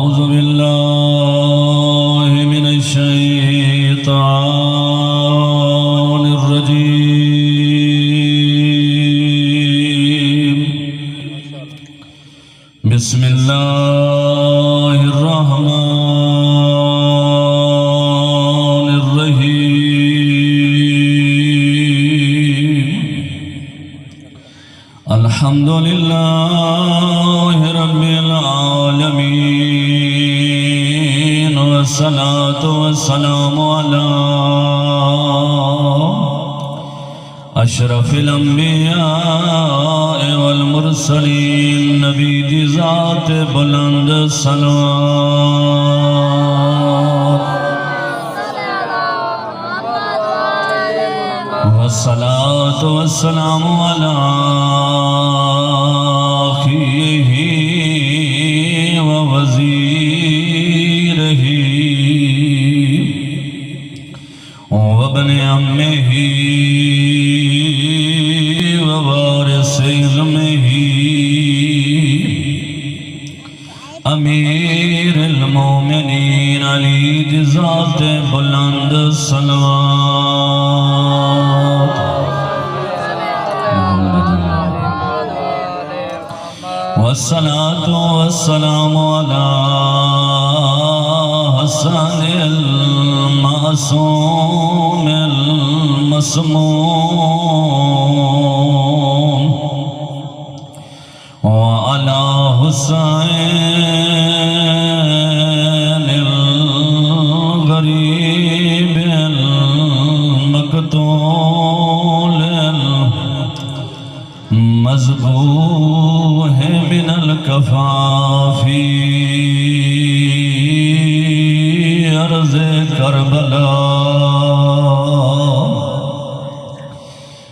أعوذ بالله من الشيطان الرجيم بسم الله الرحمن الرحيم الحمد لله رب العالمين والصلاة والسلام على أشرف الأنبياء والمرسلين نبی دی ذات بلند صلوات والصلاة والسلام على أخيه ووزيره وابن عمه ووارث علمه امیر المومنین علی دی ذات بلند صلوات والصلاة والسلام على حسن المعصوم المسموم وعلى حسين الغريب المقتول المذبوح من الكفافي أرض كربلاء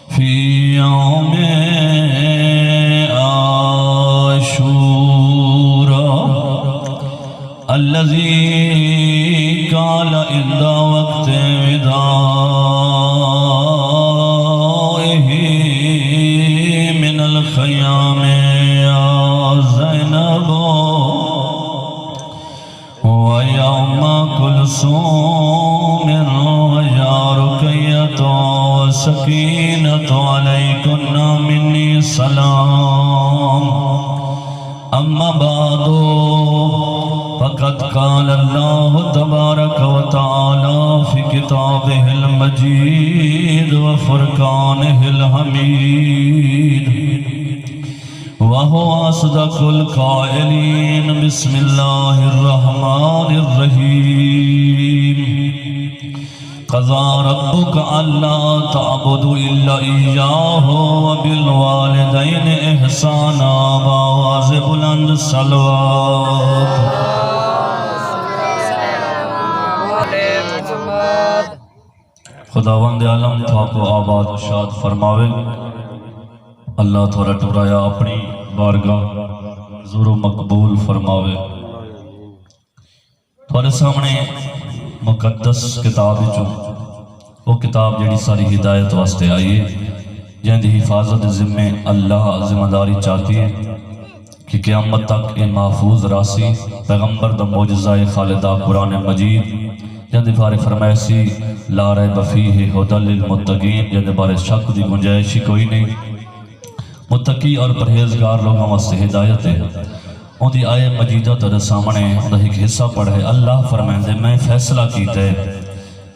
في يوم الذي قال عند وقت وداعه من الخيام يا زينب ويوم كلثوم ويا رقية وسكينة عليكن مني سلام أما بعد فقد قال الله تبارك وتعالى في كتابه المجيد وفرقانه الحميد وهو أصدق القائلين بسم الله الرحمن الرحيم قضى ربك ألا تعبدوا إلا إياه وبالوالدين إحسانا بآواز بلند صلوات خداوند عالم تھا کو آباد و شاد فرماوے اللہ تھوڑا ٹورایا اپنی بارگاہ زور و مقبول فرماوے تھوڑے سامنے مقدس کتاب جو وہ کتاب جڑی ساری ہدایت واسطے آئی ہے جن دی حفاظت ذمہ اللہ ذمہ داری چاہتی ہے کہ قیامت تک یہ محفوظ راسی پیغمبر دا معجزہ خالدہ قرآن مجید جن دی بارے فرمائے سی لا ریب فیہ ھدی للمتقین جن دی بارے شک دی گنجائش ہی کوئی نہیں متقی اور پرہیزگار لوگوں واسطے ہدایت ہے ان دی آئے مجیدہ تیرے سامنے ان دا ایک حصہ پڑھے اللہ فرمائے میں فیصلہ کیتا ہے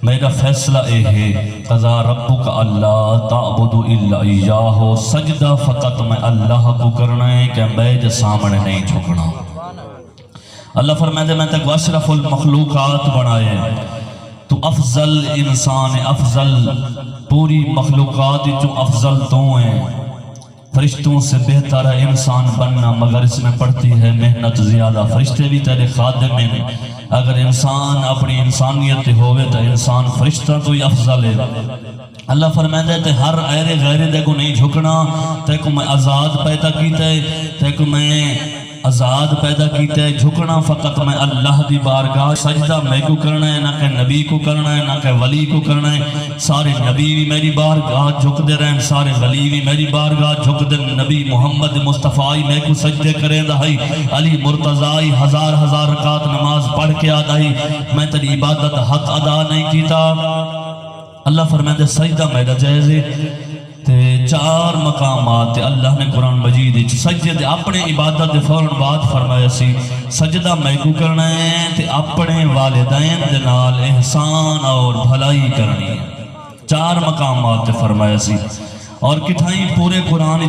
میرا فیصلہ اے ہے قضا ربک اللہ تعبدو الا ایاہ سجدہ فقط میں اللہ کو کرنا ہے کہ میں جے سامنے نہیں جھکنا اللہ فرمائے میں تک اشرف المخلوقات بنائے تو افضل انسان افضل پوری مخلوقات جو افضل تو ہیں فرشتوں سے بہتر ہے انسان بننا مگر اس میں پڑتی ہے محنت زیادہ فرشتے بھی تیرے خادم ہیں اگر انسان اپنی انسانیت ہوئے تو انسان فرشتہ تو ہی افضل ہے اللہ فرمائے تے ہر غیر دے کو نہیں جھکنا تے کو میں آزاد پیدا کیتا ہے تے کو میں آزاد پیدا کیتا ہے، جھکنا فقط میں اللہ دی بارگاہ، سجدہ میں کو کرنا ہے، نہ کہ نبی کو کرنا ہے، نہ کہ ولی کو کرنا ہے۔ سارے نبی بھی میری بارگاہ جھک دے رہے ہیں، سارے ولی بھی میری بارگاہ جھک دے، نبی محمد مصطفیٰ میں کو سجدے کریں دہائی، علی مرتضی ہزار ہزار رکعت نماز پڑھ کے آدھائی، میں تیری عبادت حق ادا نہیں کیتا۔ اللہ فرمائے سجدہ میرا جائز ہے، تے چار مقامات اللہ نے قرآن مجید سجدے دے اپنے عبادت دے فوراً بعد فرمایا سی سجدہ میں کو کرنا ہے تے اپنے والدین دے نال احسان اور بھلائی کرنی ہے۔ چار مقامات فرمایا سی، اور کتھائیں پورے قرآن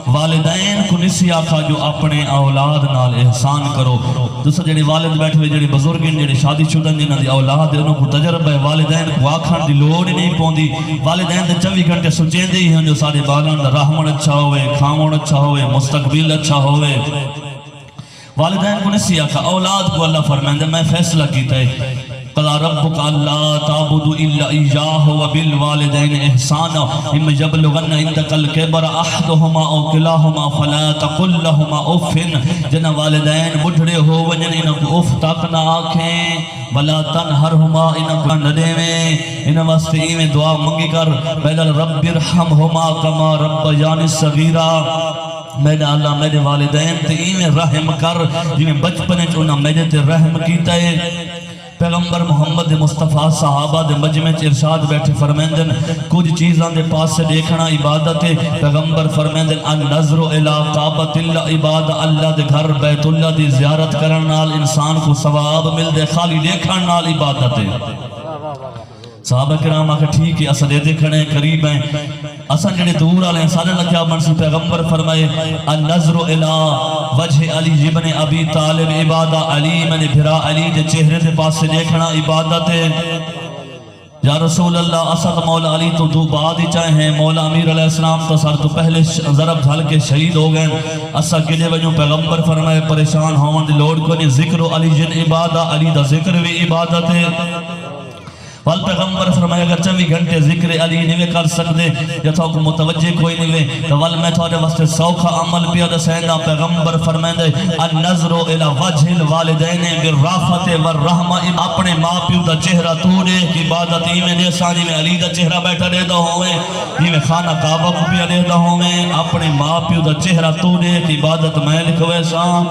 والدین کو نسی آکھا جو اپنے اولاد نال احسان کرو۔ دوسرا جڑے والد بیٹھے ہوئے جڑے بزرگ ہیں جڑے شادی شدہ جنہاں دی اولاد ہے انہوں کو تجربہ ہے، والدین کو آکھن دی لوڑ نہیں پوندی، والدین دے 24 گھنٹے سوچیندے ہی ہیں جو سارے بالان دا رحمن اچھا ہوئے، کھامن اچھا ہوئے، مستقبل اچھا ہوئے۔ والدین کو نسی آکھا، اولاد کو اللہ فرمائندے میں فیصلہ کیتا ہے قضا ربک اللہ تعبدوا الا ایاہ وبالوالدین احسانا اما یبلغن عندک الکبر احدہما او کلاہما فلا تقل لہما اف، جنہ والدین بڑھڑے ہو ونجن انہوں کو اف تک نہ آکھیں، ولا تنہرہما انہوں کو نڈے میں، انہوں واسطے میں دعا منگی کر بیدل رب ارحمہما کما ربیانی صغیرہ، میرے اللہ میرے والدین تے میں رحم کر جنہیں بچپنے چونہ میرے تے رحم کیتا ہے۔ پیغمبر محمد مصطفیٰ صحابہ دے مجمع ارشاد بیٹھے فرمیندن کچھ چیزاں دے پاس سے دیکھنا عبادت ہے۔ پیغمبر فرمیندن النظر الی کعبۃ اللہ، عبادت اللہ دے گھر بیت اللہ دی زیارت کرن نال انسان کو ثواب مل دے، خالی دیکھن نال عبادت ہے۔ صحابہ کرام آکھا ٹھیک ہے اسا دے دیکھنے قریب ہیں، اسا جڑے دور والے ہیں سارے لکھیا منسی۔ پیغمبر فرمائے النظر الی وجہ علی ابن ابی طالب عبادہ، علی میں نے بھرا علی دے چہرے دے پاس سے دیکھنا عبادت ہے۔ یا رسول اللہ اسا تو مولا علی تو دو بعد ہی چاہے ہیں، مولا امیر علیہ السلام تو سر تو پہلے ضرب جھل کے شہید ہو گئے، اسا کدے وجوں پیغمبر فرمائے پریشان ہون دی لوڑ کو نہیں، ذکر علی جن عبادہ، علی دا ذکر بھی عبادت ہے۔ وال پیغمبر فرمائے اگر 24 گھنٹے ذکر علی نہیں کر سکتے یا تو کو متوجہ کوئی نہیں تو وال میں تھوڑے واسطے سوکھا عمل پیا دسیندا۔ پیغمبر فرمائے النظر الی وجہ الوالدین بالرافت والرحمہ، اپنے ماں پیو دا چہرہ تو دیکھ عبادت میں دے سانی میں علی دا چہرہ بیٹھا رہدا ہوئے، میں خانہ کعبہ کو پیا رہدا ہوئے، اپنے ماں پیو دا چہرہ تو دیکھ عبادت میں لکھوے سان۔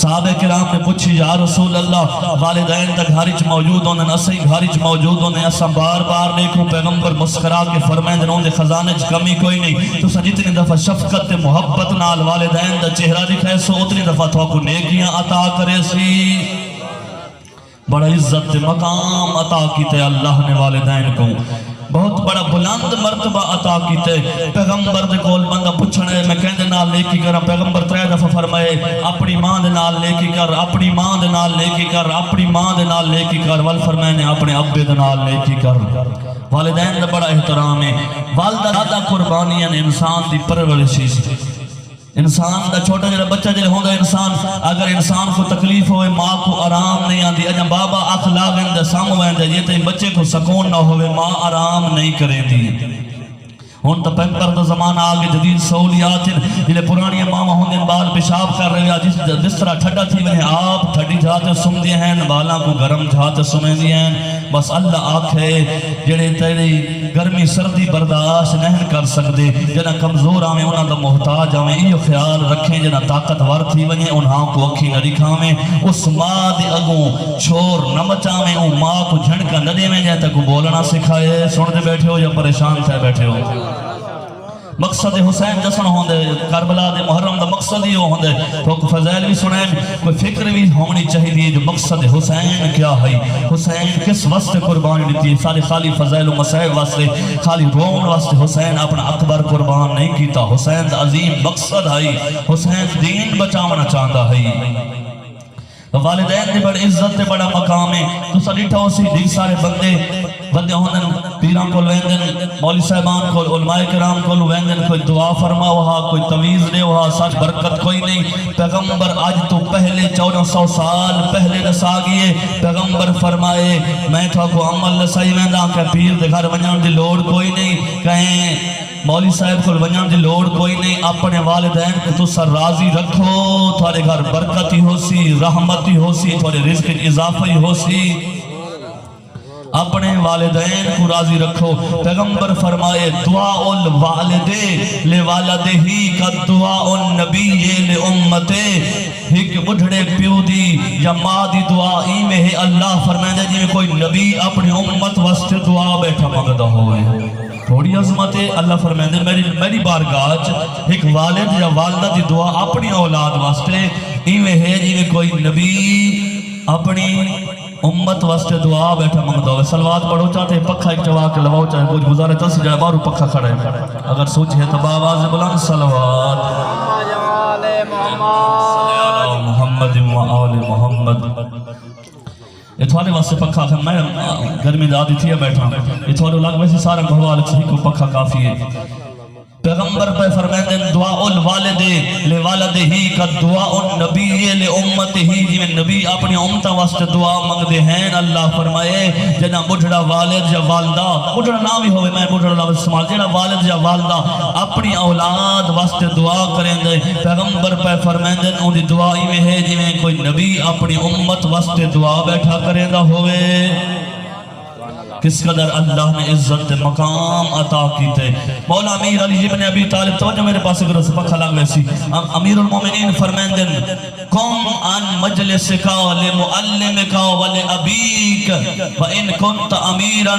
صحابہ کرام نے پوچھی یا رسول اللہ والدین تک گھارچ موجود ہونے اسی گھارچ موجود ہونے اسا بار بار دیکھوں، پیغمبر مسکرا کے فرمائیں دنوں دے خزانے چ کمی کوئی نہیں، تو جتنی دفعہ شفقت تے محبت نال والدین دا چہرہ دکھائے سو اتنی دفعہ تو کو نیکیاں عطا کرے سی۔ بڑا عزت مقام عطا کیتے اللہ نے والدین کو، بہت بڑا بلند مرتبہ عطا کیتے۔ پیغمبر دے کول بندہ پوچھنے میں کہندے نال نیکی کر، پیغمبر 3 دفعہ فرمائے اپنی ماں دے نال نیکی کر، اپنی ماں دے نال نیکی کر، اپنی ماں دے نال نیکی کر، ول فرمائے نے اپنے ابے دے نال نیکی کر۔ والدین دا بڑا احترام ہے، والدہ دادا قربانیاں انسان دی پرورش۔ انسان دا چھوٹا جڑا بچہ جڑا ہوندا انسان، اگر انسان کو تکلیف ہوئے ماں کو آرام نہیں آندی، اجا بابا اکھ لاغن دے سام ویندے یہ تے بچے کو سکون نہ ہوئے، ماں آرام نہیں کرے دی۔ ہون تو پیمپر دا زمانہ آگے جدید سہولیات جنہیں پرانی ماما ہوندے بال پیشاب کر رہے ہیں، جس طرح ٹھڈا تھی انہیں آپ ٹھڈی جاتے سم دیے ہیں، بالاں کو گرم جاتے سمیں دیے ہیں۔ بس اللہ آکھے جڑے تیری گرمی سردی برداشت نہیں کر سکتے، جنہ کمزور آمیں انہاں دا محتاج آمیں، یہ خیال رکھیں جنہ طاقتور تھی ونیں انہاں کو اکھی نہ دکھاویں، اس ماں دے اگوں شور نہ مچاویں، ان ماں کو جھنکا نہ دے میں جائے تک بولنا سکھائے۔ سن دے بیٹھے ہو یا پریشان تھے بیٹھے ہو؟ مقصد حسین جسن ہوندے کربلا دے محرم دا مقصد ہی ہوندے، تو فضائل بھی سنیں، کوئی فکر بھی ہونی چاہیے جو مقصد حسین کیا ہے، حسین کس واسطے قربانی دیتی ہے۔ سارے خالی فضائل و مسائل واسطے، خالی رون واسطے حسین اپنا اکبر قربان نہیں کیتا، حسین دا عظیم مقصد ہے، حسین دین بچاونا چاہتا ہے۔ والدین دے بڑے عزت دے بڑا مقام ہے، تو سلیٹھا اسی دیکھ سارے بندے ہوندن پیران کو ویندن، مولی صاحبان کو، علماء کرام کو ویندن، کوئی دعا فرما ہوا، کوئی تویز دے ہوا، سچ برکت کوئی نہیں۔ پیغمبر آج تو پہلے 1400 سال پہلے نسا گئے، پیغمبر فرمائے میں تو کو عمل نسائی ویندہ کہ پیر دے گھر ونجان دی لوڑ کوئی نہیں، کہیں مولوی صاحب کو ونجان دی لوڑ کوئی نہیں، اپنے والدین کو تسا راضی رکھو، تھوڑے گھر برکت ہی ہو سی، رحمت ہی ہو سی، تھوڑے رزق اضافہ ہی ہو سی، اپنے والدین کو راضی رکھو۔ پیغمبر فرمائے دعاء الوالد لوالدہی کا دعاء النبی لامتے، ایک بڑھڑے پیو دی یا ماں دی دعا ہی میں ہے اللہ فرمائے جی میں کوئی نبی اپنی امت واسطے دعا بیٹھا مانگدا ہوئے، تھوڑی عظمت ہے۔ اللہ فرمائے میری بارگاہ ایک والد یا والدہ دی دعا اپنی اولاد واسطے ہی میں ہے جی میں کوئی نبی اپنی امت واسطے دعا بیٹھا مانگدا ہوئے۔ صلوات پڑھو، چاہتے پکھا ایک چوا کے لواؤ، چاہے کچھ گزارے تس جائے بارو پکھا کھڑا ہے، اگر سوچ ہے تو آواز بلند صلوات محمد و آل محمد۔ یہ تھوڑے واسطے پکھا ہے، میں گرمی دادی تھی بیٹھا، یہ تھوڑے لگ ویسے سارا گھوال صحیح کو پکھا کافی ہے۔ پیغمبر پہ فرمائے دعاء الوالد لوالدہی کا دعاء النبی لامتہی، جی میں نبی اپنی امت واسطے دعا مانگدے ہیں۔ اللہ فرمائے جنا بڑھڑا والد یا والدہ، بڑھڑا نہ بھی ہوئے، میں بڑھڑا لفظ استعمال، جنا والد یا والدہ اپنی اولاد واسطے دعا کریں دے، پیغمبر پہ فرمائے ان دی دعا ہی میں ہے جی میں کوئی نبی اپنی امت واسطے دعا بیٹھا کریں دا ہوئے۔ کس قدر اللہ نے عزت مقام عطا کیتے۔ مولا امیر علی ابن ابی طالب، توجہ میرے پاس اگر پکھا لگ ویسی، امیر المومنین فرمائیں دن قم عن مجلسکا لمعلمکا ولابیک وان کنت امیرا،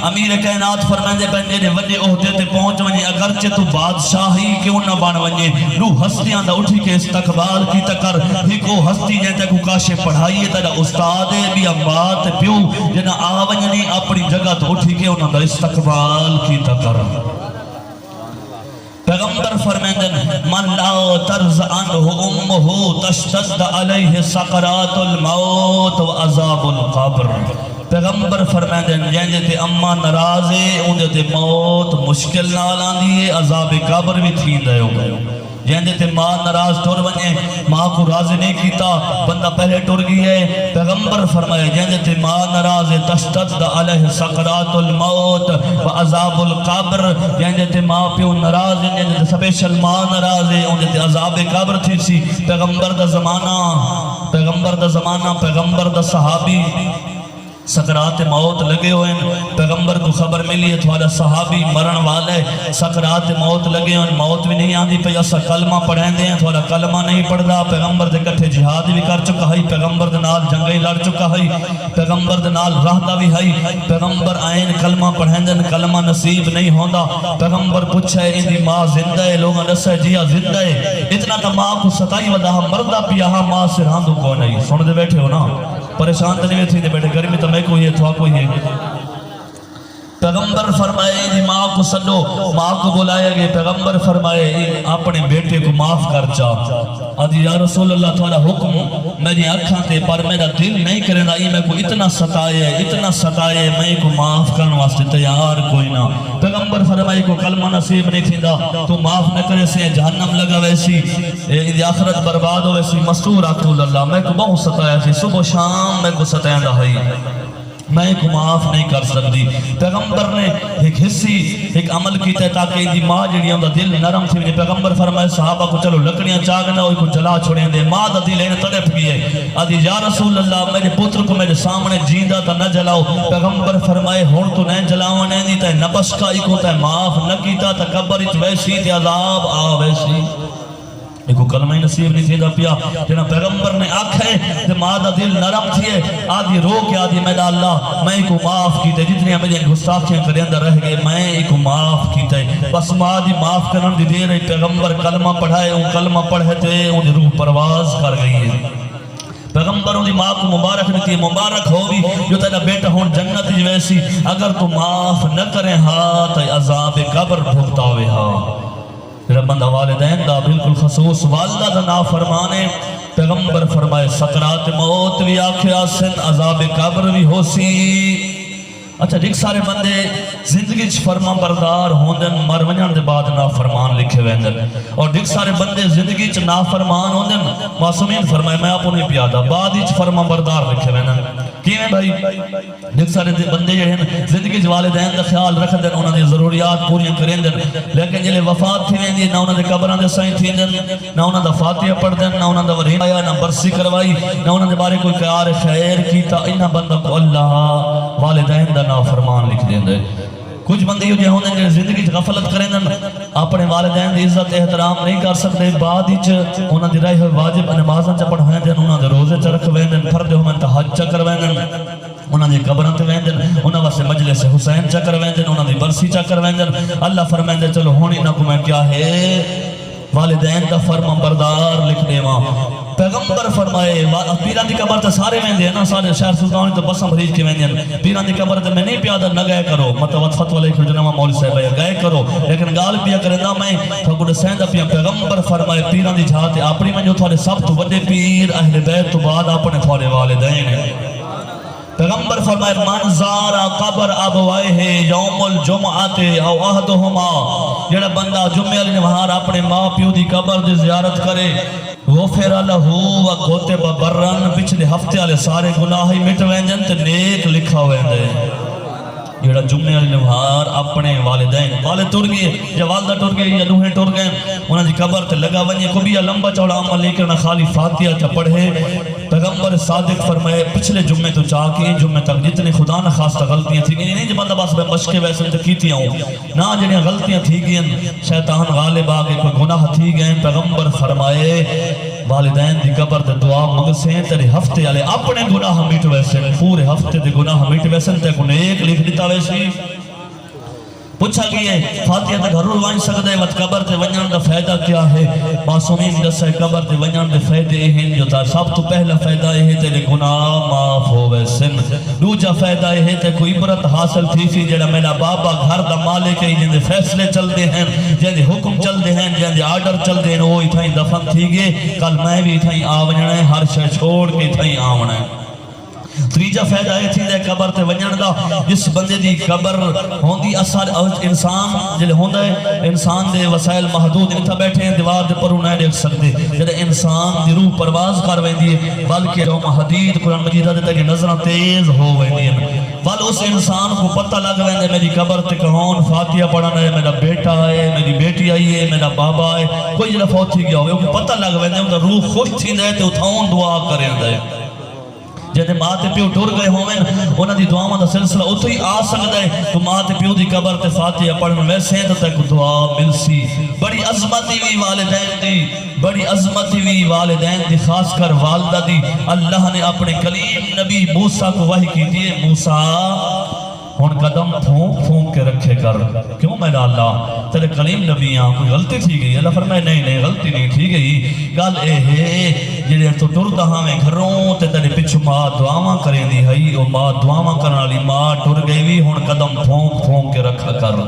امیر کائنات فرمائیں دے پہنے نے وڈے عہدے تے پہنچ ونجے، اگرچہ تو بادشاہی کیوں نہ بن ونجے، رو ہستیاں دا اٹھی کے استقبال کی تکر، ہکو ہستی جیتے کو کاشے پڑھائیے تیرا استاد بھی امبات پیو جنا آونجنی اپنی جگہ تو اٹھی کے انہوں نے استقبال کی تکر۔ پیغمبر فرمیندن من لا ترز عنہ امہو تشتد علیہ سقرات الموت و عذاب القبر۔ پیغمبر فرمیندن جن جتے اما نرازے ان جتے موت مشکل نالاں دیئے، عذاب قبر بھی تھین دے ہو گئے۔ جن جتے ماں نراز ٹور بنے، ماں کو راضی نہیں کیتا، بندہ پہلے ٹور گئی ہے۔ پیغمبر فرمائے جن جتے ماں نراز تشتد علیہ سقرات الموت و عذاب القبر، جن جتے ماں پیو نراز، جن جتے سپیشل ماں نراز ہے، ان جتے عذاب قبر تھی سی۔ پیغمبر دا زمانہ، پیغمبر دا زمانہ، پیغمبر دا صحابی سکرات موت لگے ہوئے ہیں، پیغمبر کو خبر ملی ہے تھوڑا صحابی مرن والے، سکرات موت لگے ہوئے ہیں، موت بھی نہیں آندی پہ ایسا کلمہ پڑھیں دے ہیں، تھوڑا کلمہ نہیں پڑھدا، پیغمبر دے کٹھے جہاد بھی کر چکا ہے، پیغمبر دے نال جنگی لڑ چکا ہے، پیغمبر دے نال رہتا بھی ہے، پیغمبر آئین کلمہ پڑھیں دے کلمہ نصیب نہیں ہوندا، پیغمبر پوچھے ان دی ماں زندہ ہے، لوگاں دسے جیا زندہ ہے، اتنا کہ ماں کو ستائی ودا مردہ پیا ماں سے راندو کو نہیں، سن دے بیٹھے ہو نا، پریشان تنیوے تھی دے بیٹھے، گرمی تو میں کوئی ہے تھوا کوئی ہے۔ پیغمبر فرمائے جی ماں کو سنو، ماں کو بلائے گئے، پیغمبر فرمائے اپنے بیٹے کو معاف کر چاہ، آدھی یا رسول اللہ تھوڑا حکم میری آنکھاں تے پر میرا دل نہیں کرے دا، میں کو اتنا ستائے میں کو معاف کرنے واسطے تیار کوئی نہ۔ پیغمبر فرمائے کو کلمہ نصیب نہیں تھی دا، تو معاف نہ کرے سے جہنم لگا ویسی، آخرت برباد ہو ویسی۔ مستور رسول اللہ میں کو بہت ستایا تھی، صبح شام میں کو ستایا دا ہے، میں کو معاف نہیں کر سکتی۔ پیغمبر نے ایک حصی ایک عمل کیتا ہے تاکہ دی ماں جڑی ہوں دا دل نرم تھی، پیغمبر فرمائے صحابہ کو چلو لکڑیاں چاگنا ہوئی کو جلا چھوڑیں دے، ماں دا دل ہے تڑپ گئی ہے، آدھی یا رسول اللہ میرے پتر کو میرے سامنے جیندہ تا نہ جلاؤ، پیغمبر فرمائے ہون تو نہیں جلاؤ نہیں دی تا نبس کا ایک ہوتا ہے معاف نہ کیتا تا قبر اچ ویسی تے عذاب آ ویسی، ایکو کلمہ نصیب نہیں تھی دا پیا، جنہاں پیغمبر نے آکھے کہ ماں دا دل نرم تھیے، آدھی رو کے آدھی میرا اللہ میں ایکو معاف کیتے، جتنی ہمیں گستاخیاں کرے اندر رہ گئے میں ایکو معاف کیتے، بس ماں دی معاف کرن دی دے رہی، پیغمبر کلمہ پڑھائے، ان کلمہ پڑھے تھے، ان روح پرواز کر گئی ہے۔ پیغمبر ان دی ماں کو مبارک دیتی ہے، مبارک ہوگی جو تیرا بیٹا ہون جنت جی ویسی، اگر تو معاف نہ کریں ہاں تو عذاب قبر بھگتا ہوئے ہاں۔ ربند والدین دا بالکل خصوص والدہ دا نافرمانے، پیغمبر فرمائے سکرات موت بھی آکھے آسن، عذاب قبر بھی ہو سی۔ اچھا دیکھ سارے بندے زندگی چھ فرما بردار ہوندن، مر ونجن دے بعد نافرمان لکھے ویندن، اور دیکھ سارے بندے زندگی چھ نافرمان ہوندن، معصومین فرمائے میں آپ انہیں پیادا بعد ہی چھ فرما بردار لکھے ویندن۔ کیویں بھائی دیکھ سارے بندے جڑے ہیں زندگی وچ والدین دا خیال رکھدے ہیں، انہاں دی ضروریات پوریاں کریندے ہیں، لیکن جلے وفات تھی ویندی نہ انہاں دے قبراں دے سائیں تھیندے نہ انہاں دا فاتحہ پڑھدے نہ انہاں دا ورین آیا نہ برسی کروائی نہ انہاں دے بارے کوئی کار خیر کیتا، انہاں بندہ کو اللہ والدین دا نافرمان لکھ دیندا ہے۔ کچھ بندے جو ہوندے ہیں زندگی غفلت کریں اپنے والدین دی عزت احترام نہیں کر سکتے، بعد وچ انہاں دی رہی ہوئی واجب نمازاں چ پڑھویں دین، انہاں دے روزے چ رکھویں دین، فرد ہومن تے حج چ کرویں دین، انہاں دی قبراں تے ویندن، انہاں واسطے مجلس حسین چ کرویں دین، انہاں دی برسی چ کرویں دین۔ اللہ فرمائندے چلو ہن انہاں کو میں کیا ہے والدین دا فرما بردار لکھ دیواں۔ پیغمبر فرمائے پیران دی قبر تے سارے ویندے ہیں نا، سارے شہر سلطان تے بساں بھریج کے ویندے ہیں، پیران دی قبر تے میں نہیں پیادا نہ گئے کرو، متوت فتوی لکھ جناب مولوی صاحب گئے کرو، لیکن گال پیا کرندا میں تھوڑے سیندا پیا پیغمبر فرمائے پیران دی جھا تے اپنی میں جو تھوڑے سب تو بڑے پیر اہل بیت تو بعد اپنے تھوڑے والدین ہیں۔ پیغمبر فرمائے من زارا قبر ابوائے یوم الجمعۃ او احدہما، جڑا بندہ جمعے والے نہار اپنے ماں پیو دی قبر دی زیارت کرے غفر لہ و کتب برن، پچھلے ہفتے والے سارے گناہ ہی مٹ وینجن تے نیک لکھا ویندے۔ جڑا جمعے والے نہار اپنے والدین والد ٹر گئے یا والدہ ٹر گئے یا نوہیں ٹر گئے انہاں دی قبر تے لگا ونجے کو بھی لمبا چوڑا عمل نہیں کرنا، خالی فاتحہ چ پڑھے۔ پیغمبر صادق فرمائے پچھلے جمعے تو چاہ کے جمعے تک جتنے خدا نہ خواستہ غلطیاں تھی گئی نہیں جو بندہ بس میں مشقے ویسے تو کیتی ہوں نہ جنہیں غلطیاں تھی گئیں شیطان غالب آگے کوئی گناہ تھی گئیں، پیغمبر فرمائے والدین دی قبر تے دعا منگسیں تیرے ہفتے والے اپنے گناہ میٹ ویسے پورے ہفتے دے گناہ میٹ ویسے تے کو نیک لکھ دیتا ویسی۔ پوچھا گیا ہے فاتحہ تے گھروں وائن سکتا ہے وقت قبر تے ونجان دا فائدہ کیا ہے؟ معصومین دسا ہے قبر تے ونجان دے فائدے ہیں جو تا سب تو پہلا فائدہ ہے تیرے گناہ معاف ہوئے سن، دوجا فائدہ ہے تے کوئی عبرت حاصل تھی سی جڑا میرا بابا گھر دا مالک ہے جن دے فیصلے چل دے ہیں جن دے حکم چل دے ہیں جن دے آرڈر چل دے ہیں وہ اتھائیں دفن تھی گئے، کل میں بھی اتھائیں آونجنا ہے، ہر شے چھوڑ کے اتھائیں آونا ہے۔ تریجا فائدہ ہے تھی دے قبر تے ونجن دا جس بندے دی قبر ہوندی اثر انسان جلے ہوندا ہے انسان دے وسائل محدود انتا بیٹھے ہیں دیوار دے پروں نہیں دیکھ سکتے جلے انسان دی روح پرواز کر ویندی ہے بلکہ روم حدید قرآن مجید دے تک نظرہ تیز ہو ویندی ہے بل اس انسان کو پتہ لگ ویندے میری قبر تے کون فاتحہ پڑھنا ہے میرا بیٹا ہے میری بیٹی آئی ہے میرا بابا ہے کوئی جلے فوت تھی گیا ہوئے وہ پتہ لگ ویندے ان دا روح خوش تھی دے تے اتھاؤں دعا کریں دے جہاں ماں تے پیو ٹر گئے ہوئے انہاں دی دعاواں دا سلسلہ اتھو ہی آ سکتا ہے تو ماں تے پیو دی قبر تے فاتحہ پڑھن ویسے ہیں تک دعا ملسی بڑی عظمتی بھی والدین دی بڑی عظمتی بھی والدین دی خاص کر والدہ دی اللہ نے اپنے کلیم نبی موسیٰ کو وحی کی دیئے موسیٰ ہون قدم پھونک کے رکھے کر کیوں میرا اللہ تیرے کلیم نبیاں کوئی غلطی تھی گئی اللہ فرمائے نہیں غلطی نہیں تھی گئی گل اے ہے جڑے تو ٹر دہاں میں گھروں تے تیرے پچھو ماں دعاواں کریں دی ہئی او ماں دعاواں کرنا لی ماں ٹر گئی بھی ہون قدم پھونک کے رکھا کر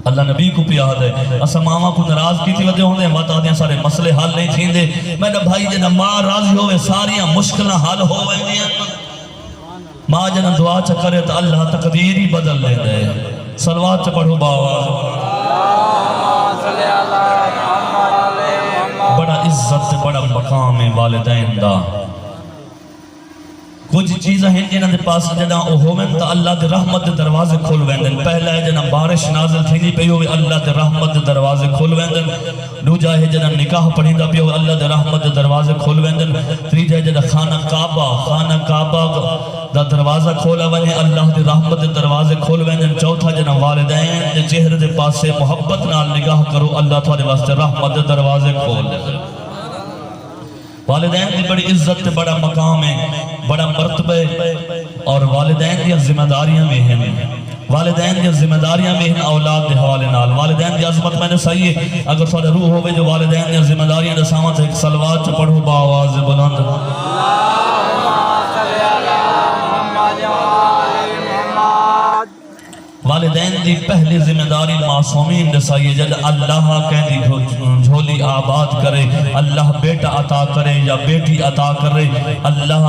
اللہ نبی کو پیاد ہے اسا ماما کو نراز کی تھی وجہ ہوندے بتا دیں سارے مسئلے حل نہیں تھیندے میرا بھائی جنہ ماں راضی ہوئے ساریاں مشکلیں حل ہوئے نہیں ماں جنہ دعا چکرے تو اللہ تقدیر ہی بدل لے دے صلوات پڑھو باوا بڑا عزت بڑا مقام والدین دا کچھ چیزیں ہیں جنہاں دے پاس جنہاں او ہوئن تا اللہ دے رحمت دے دروازے کھول ویندن پہلا ہے جنہاں بارش نازل تھی نہیں پہی ہوئے اللہ دے رحمت دے دروازے کھول ویندن دوجا ہے جنہاں نکاح پڑھیں دا پہی ہوئے اللہ دے رحمت دے دروازے کھول ویندن تریجا ہے جنہاں خانہ کعبہ دا دروازہ کھولا ونے اللہ دے رحمت دے دروازے کھول ویندن چوتھا جنہاں والدین دے چہرے دے پاس سے محبت نال نگاہ کرو اللہ تھوڑے واسطے رحمت دے دروازے کھول دے والدین دی بڑی عزت تے بڑا مقام ہے بڑا مرتبہ اور والدین دی ذمہ داریاں بھی ہیں والدین دی ذمہ داریاں بھی ہیں اولاد دے حوالے نال والدین دی عظمت میں نے صحیح ہے اگر تھوڑا روح ہوئے جو والدین دی ذمہ داریاں دے سامت ایک صلوات پڑھو باواز بلند والدین دی پہلی ذمہ داری معصومین نسائی جد اللہ کہندی جھولی آباد کرے اللہ بیٹا عطا کرے یا بیٹی عطا کرے اللہ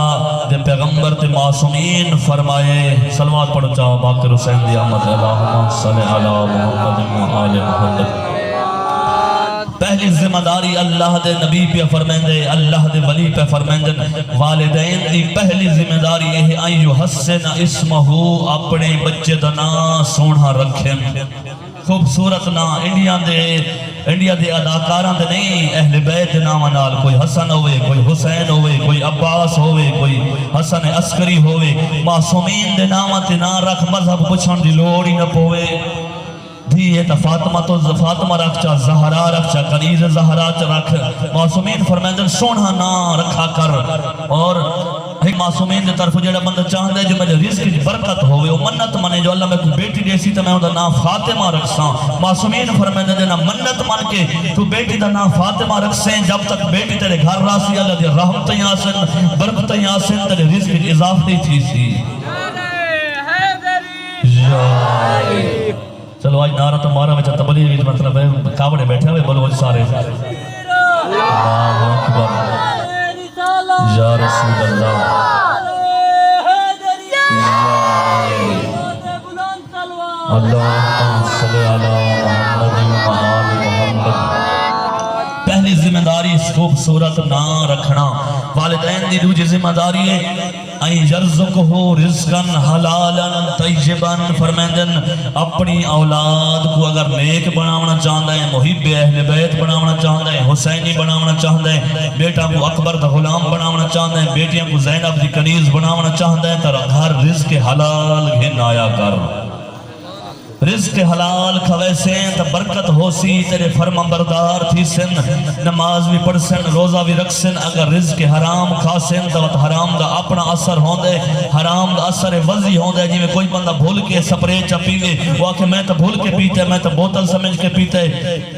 دے پیغمبر تے معصومین فرمائے صلوات پڑھو چاہو باقر حسین دی آمد اللہم صلی علی محمد و آل محمد پہلی ذمہ داری اللہ دے نبی پہ فرمیندے، اللہ دے ولی پہ فرمیندن، والدین دی پہلی ذمہ داری یہ ہے ایو حسن اسمہو، اپنے بچے دا نام سونا رکھیں، خوبصورت نام انڈیا دے اداکاراں دے نہیں، اہل بیت دے نام نال کوئی حسن ہوئے، کوئی حسین ہوئے، کوئی عباس ہوئے، کوئی حسن عسکری ہوئے، معصومین دے نام تے نہ رکھ، مذہب پچھن دی لوڑ ہی نہ پوے، دھیے تا فاطمہ تو فاطمہ رکھ چا، زہرا رکھ چا، کنیز زہرا چا رکھ، معصومین فرمیندن سونا نہ رکھا کر، اور ایک معصومین دے طرف جڑا بندہ چاہتا ہے جو میرے رزق کی برکت ہوئے، وہ منت منے جو اللہ میں کوئی بیٹی دیسی تو میں ان دا نام فاطمہ رکھساں، معصومین فرمیندن جنا منت من کے تو بیٹی دا نام فاطمہ رکھسیں، جب تک بیٹی تیرے گھر راسی اللہ دی رحمتیں آسن، برکتیں آسن، تیرے رزق کی اضافی تھی سی. چلو آج نعرہ تمہارا میں چاہتا بلی مطلب ہے کعبڑے بیٹھے ہوئے بلو سارے اللہ اکبر یا رسول اللہ اللہم صلی علی محمد و آل محمد. پہلی ذمہ داری اس خوبصورت نہ رکھنا. والدین دی دوسری ذمہ داری ہے اَن یرزقہ رزقا حلالا طیبا، فرمیندن اپنی اولاد کو اگر نیک بناونا چاہتا ہے، محب اہل بیت بناونا چاہتا ہے، حسینی بناونا چاہتا ہے، بیٹا کو اکبر دا غلام بناونا چاہتا ہے، بیٹیاں کو زینب دی کنیز بناونا چاہتا ہے، تر گھر رزق حلال گھن آیا کر. رزق حلال کھوے سین تا برکت ہو سی، تیرے فرما بردار تھی سن، نماز بھی پڑھ سن، روزہ بھی رکھ سن. اگر رزق حرام کھا سن تو حرام دا اپنا اثر ہوندے، حرام دا اثر وضعی ہوندے. جی میں کوئی بندہ بھول کے سپرے چا پیوے، وہ کہ میں تو بھول کے پیتے، میں تو بوتل سمجھ کے پیتے،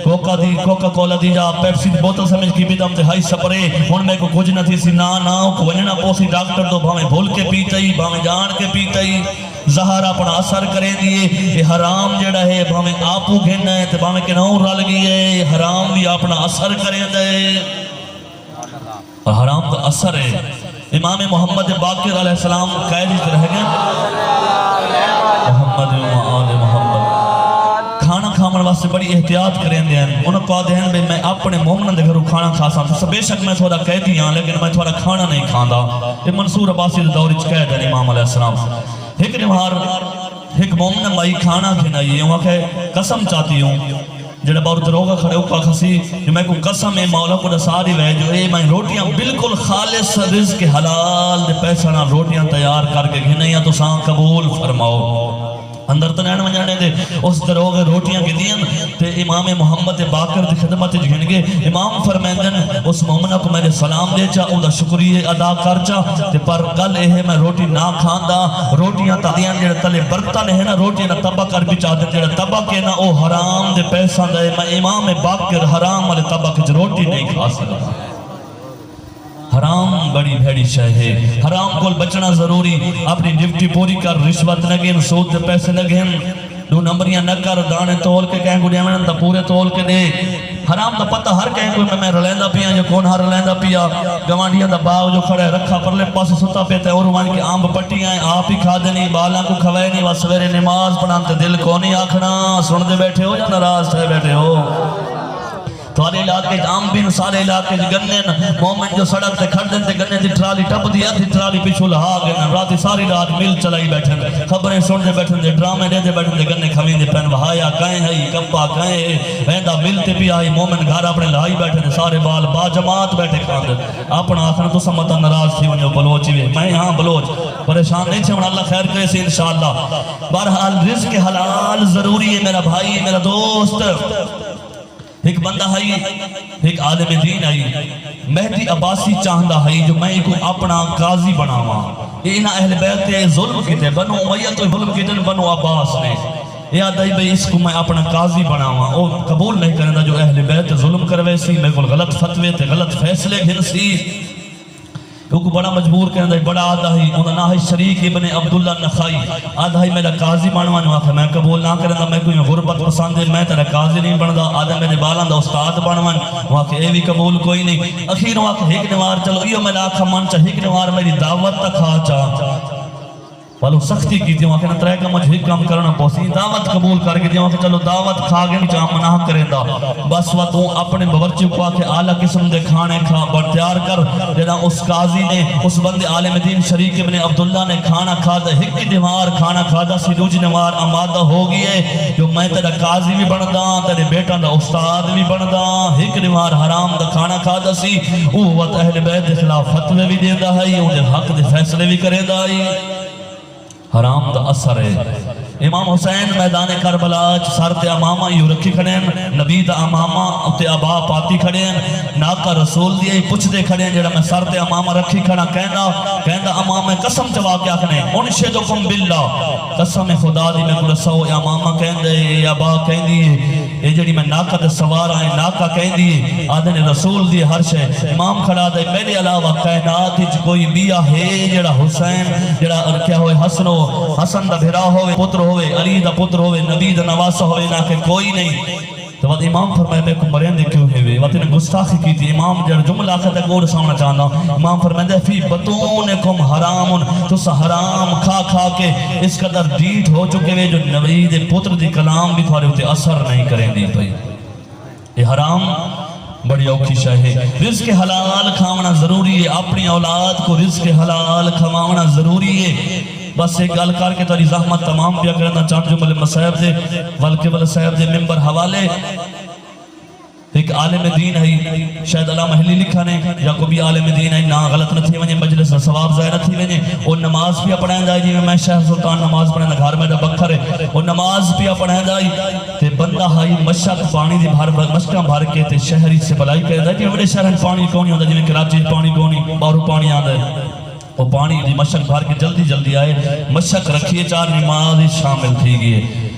کوکا کولا دی جا پیپسی دی بوتل سمجھ کی پیتا، ہم تے ہائی سپرے ہون میں کو کچھ نہ تھی سی، نا کو وننا پوسی ڈاکٹر دو، بھامیں بھول کے پیتا ہی، بھامیں جان کے پیتا ہی، زہر اپنا اثر کریں دیئے. یہ حرام جڑا ہے بھامیں آپو گھننا ہے تو بھامیں کنہوں رل گئی ہے، حرام بھی اپنا اثر کریں دے، اور حرام کا اثر ہے. امام محمد باقر علیہ السلام قید رہ گئے، محمد و آل محمد کھانا کھامن واسطے بڑی احتیاط کریں دے ہیں. انہوں کو آدھے ہیں میں اپنے مومنہ دے گھروں کھانا کھا سا، بے شک میں تھوڑا قیدی ہاں لیکن میں تھوڑا کھانا نہیں کھاندا. یہ منصور عباسی دے دور اچھ قید ہے امام علیہ السلام. ایک نمہار ایک مومنہ مائی کھانا کھنائی ہے، وہاں کہ قسم چاہتی ہوں جڑا باور دروگا کھڑے اوپا کھسی کہ میں کو قسم ہے مولا کو نساری وے جو میں روٹیاں بالکل خالص رزق حلال دے پیسہ نہ روٹیاں تیار کر کے گھنائیاں تو ساں قبول فرماؤ. اندر تنین منجانے دے اس دروگے روٹیاں کی دین تے امام محمد باقر دی خدمت جھنگے. امام فرمیندن اس مومنہ کو میں نے سلام دے چا، اندھا شکریہ ادا کر چا، تے پر گل اے میں روٹی نہ کھاندا، روٹیاں تالیاں جڑے تلے برتن ہے نا، روٹیاں نہ تبا کر بھی چاہتے جڑے تبا کے نا او حرام دے پیسہ دے. میں امام باقر حرام والے تبا کے روٹی نہیں کھا سکتا. حرام بڑی بھیڑی شے ہے، حرام کو بچنا ضروری. اپنی ڈیوٹی پوری کر، رشوت نہ گھن، سود دے پیسے نہ گھن، دو نمبریاں نہ کر، دانے تول کے کہیں کو دیمن تا پورے تول کے دے. حرام دا پتہ ہر کہیں کوئی میں رلیندہ پیا جو کون ہر رلیندہ پیا. گوانڈیاں دا باغ جو کھڑے رکھا پرلے پاس ستا پیتے اور وہاں کی آمب پٹی آئیں آپ ہی کھا دینی، بالاں کو کھوائے نہیں، واسویرے نماز پڑھانتے دل کو نہیں آکھنا. سن دے بیٹھے ہو یا ناراض تھے بیٹھے ہو؟ توارے علاقے عام بین سارے علاقے گنن مومن جو سڑک تے کھڑ دیں تے گنے دی ٹرالی ٹپ دی ادھی ٹرالی پیچھو لہا گئے، راتی ساری رات مل چلائی بیٹھن، خبریں سن دے بیٹھن دے، ڈرامے دے دے بیٹھن دے، گنے کھویں دے پین وہایا کہیں ہے کپا کہیں ہے ویندہ مل تے بھی آئی. مومن گھر اپنے لہائی بیٹھن دے، سارے بال با جماعت بیٹھے کھان دے. اپنا آخر تو سمتا ناراض تھی ونجو بلوچی بھی میں ہاں بلوچ پریشان نہیں چھے اللہ خیر کرے سی انشاءاللہ. بہرحال رزق حلال ضروری ہے میرا بھائی میرا دوست. ایک بندہ ہے، ایک عالم دین ہے، مہدی عباسی چاہندہ ہے جو میں کو اپنا قاضی بناواں. اینا اہل بیت ظلم کیتے، بنو امیہ تو ظلم کیتے بنو عباس نے. یا دائی بھئی اس کو میں اپنا قاضی بناواں. وہ قبول نہیں کرنا جو اہل بیت ظلم کروے سی، میں کو غلط فتوے تے غلط فیصلے گھن سی. کیونکہ بڑا مجبور کرنا ہے، بڑا آدھا ہی انہوں نے شریک ابن عبداللہ نخائی آدھا ہی میرا قاضی بنوانے واقع میں قبول نہ کرنا، میں کوئی غربت پسند ہے، میں تیرا قاضی نہیں بندا. آدھا میرے بالاں دا استاد بنوانے واقع اے بھی قبول کوئی نہیں. اخیر واقع ہک نوار چلو ایو میں لاکھا من چاہ ہک نوار میری دعوت تک آ چاہ والو سختی کی دیوں آکھیں ترے کا مجھے کام کرنا پوسی دعوت قبول کر کے دیوں آکھیں چلو دعوت کھا گئے چاہ مناہ کریں دا بس وطوں اپنے بورچے کو آکھیں آلہ قسم دے کھانے کھا بڑھ تیار کر جنا اس قاضی نے اس بندے عالم دین شریک ابن عبداللہ نے کھانا کھا دا ہک دیوار کھانا کھا دا سی دوج نوار آمادہ ہو گئے جو میں تیرا قاضی بھی بن دا تیرے بیٹا دا استاد بھی بن دا ہک دیوار حرام دا کھانا کھا دا سی اوہ اہل بیت دے خلاف فتوے بھی دے دا ہے انہیں حق دے فیصلے بھی کرے دا ہے حرام دا اثر ہے امام حسین میدان کربلا سر تے امامہ یوں رکھی کھڑے ہیں نبی دا امامہ تے ابا پاتی کھڑے ہیں ناکا رسول دیئے پچھ دے کھڑے ہیں جڑا میں سر تے امامہ رکھی کھڑا کہنا امامہ قسم چوا کیا کھنے انشدکم باللہ قسم خدا دی میں قرصو امامہ کہن دے یا ابا کہن دیئے یہ جڑی میں ناکا دے سوار آئیں ناکا کہن دیئے آدھن رسول دیئے ہر شے امام کھڑا دے میرے علاوہ کائنات ہی کوئی بیا ہے جڑا حسین جڑا کیا ہوئے حسن دا بھرا ہوئے پتر ہوئے علی دا پتر ہوئے نبی دا نواسہ ہوئے نہ کہ کوئی نہیں تو وقت امام فرمائے میں کو مرین دے کیوں ہوئے وقت انہیں گستاخی کی تھی امام جڑ جملہ آخر گوڑ سامنا چاہنا امام فرمائے دے فی بطونکم حرامن تو سا حرام کھا کھا کے اس قدر ڈیٹ ہو چکے ہوئے جو نبی دے پتر دی کلام بھی تھوڑے ہوتے اثر نہیں کریں دی پئی یہ حرام بڑی اوکھی شاہ ہے رزق حلال کھاونا ضروری ہے اپنی اولاد کو رزق حلال کھاونا ضروری ہے بس ایک گل کر کے تاری زحمت تمام پیا کرنا چاند جملے مسائب دے والقبل صاحب دے ممبر حوالے ایک عالم دین ہے شاید علامہ حلی لکھا نے یا کو بھی عالم دین ہے نا غلط نہ تھی ونجے مجلس ثواب ظاہر نہ تھی ونجے اور نماز پیا پڑھائیں دا جی میں شیخ سلطان نماز پڑھائیں دا گھر میں دا بکھر ہے اور نماز پیا پڑھائیں دا تے بندہ ہائی مشک پانی دی مشکاں بھر کے تے شہری سے بلائی کرے دا جی بڑے شہر پانی کونی ہوتا جی کراچی پانی کونی باہروں پانی آندا ہے وہ پانی دی مشک بھر کے جلدی جلدی آئے مشک رکھیے چار نماز شامل تھی گئے